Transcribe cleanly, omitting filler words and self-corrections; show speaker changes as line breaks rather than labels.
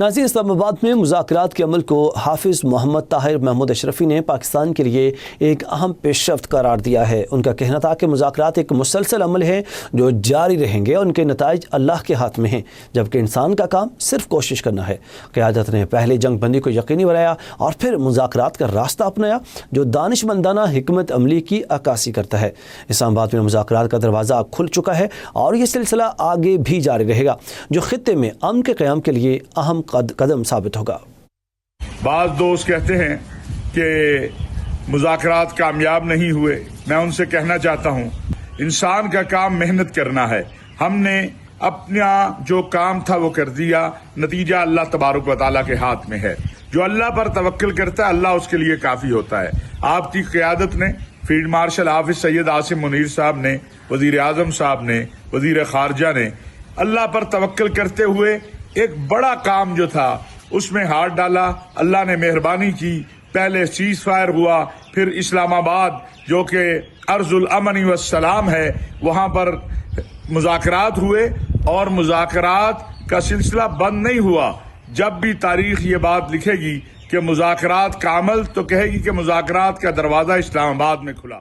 ناظرین، اسلام آباد میں مذاکرات کے عمل کو حافظ محمد طاہر محمود اشرفی نے پاکستان کے لیے ایک اہم پیش رفت قرار دیا ہے۔ ان کا کہنا تھا کہ مذاکرات ایک مسلسل عمل ہے جو جاری رہیں گے، ان کے نتائج اللہ کے ہاتھ میں ہیں، جبکہ انسان کا کام صرف کوشش کرنا ہے۔ قیادت نے پہلے جنگ بندی کو یقینی بنایا اور پھر مذاکرات کا راستہ اپنایا جو دانشمندانہ حکمت عملی کی عکاسی کرتا ہے۔ اسلام آباد میں مذاکرات کا دروازہ کھل چکا ہے اور یہ سلسلہ آگے بھی جاری رہے گا، جو خطے میں امن کے قیام کے لیے اہم قدم ثابت ہوگا۔
بعض دوست کہتے ہیں کہ مذاکرات کامیاب نہیں ہوئے۔ میں ان سے کہنا چاہتا ہوں، انسان کا کام محنت کرنا ہے۔ ہم نے اپنا جو کام تھا وہ کر دیا، نتیجہ اللہ تبارک و تعالیٰ کے ہاتھ میں ہے۔ جو اللہ پر توکل کرتا ہے اللہ اس کے لیے کافی ہوتا ہے۔ آپ کی قیادت نے، فیلڈ مارشل حافظ سید عاصم منیر صاحب نے، وزیر اعظم صاحب نے، وزیر خارجہ نے اللہ پر توکل کرتے ہوئے ایک بڑا کام جو تھا اس میں ہاتھ ڈالا۔ اللہ نے مہربانی کی، پہلے سیز فائر ہوا، پھر اسلام آباد جو کہ ارض الامن والسلام ہے وہاں پر مذاکرات ہوئے، اور مذاکرات کا سلسلہ بند نہیں ہوا۔ جب بھی تاریخ یہ بات لکھے گی کہ مذاکرات کا عمل، تو کہے گی کہ مذاکرات کا دروازہ اسلام آباد میں کھلا۔